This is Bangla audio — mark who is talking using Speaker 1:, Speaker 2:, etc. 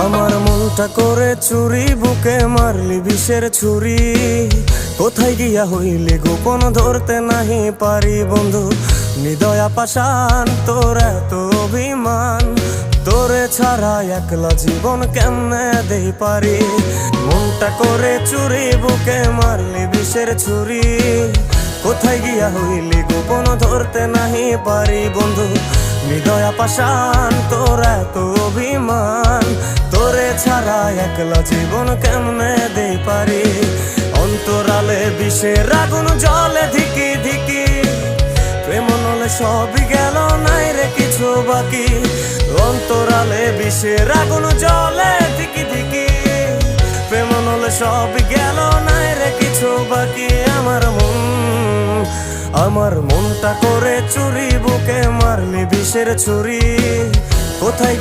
Speaker 1: আমার মনটা করে চুরি, বুকে মারলি বিষের ছুরি। কোথায় গিয়া হইলি গোপন ধরতে নাহি পারি বন্ধু। হৃদয়া পাষাণ তোর এত অভিমান, তোরে ছাড়া একলা জীবন কেমনে দেই পারি। মনটা করে চুরি, বুকে মারলি বিষের ছুরি। কোথায় গিয়া হইলি গোপন ধরতে নাহি পারি বন্ধু। হৃদয়া পাষাণ তোর এত অভিমান, তোরে ছাড়া একলা জীবন কেমনে দেই পারি। অন্তরালে বিষের আগুন জ্বলে ধিকি ধিকি, প্রেম নলে সবই গেল নাই রে কিছু বাকি। অন্তরালে বিষের আগুন জ্বলে ধিকি ধিকি, প্রেম নলে সবই গেল নাই রে কিছু বাকি। আমার মনটা করে চুরি, বুকে মারলি বিষের ছুরি। কোথায়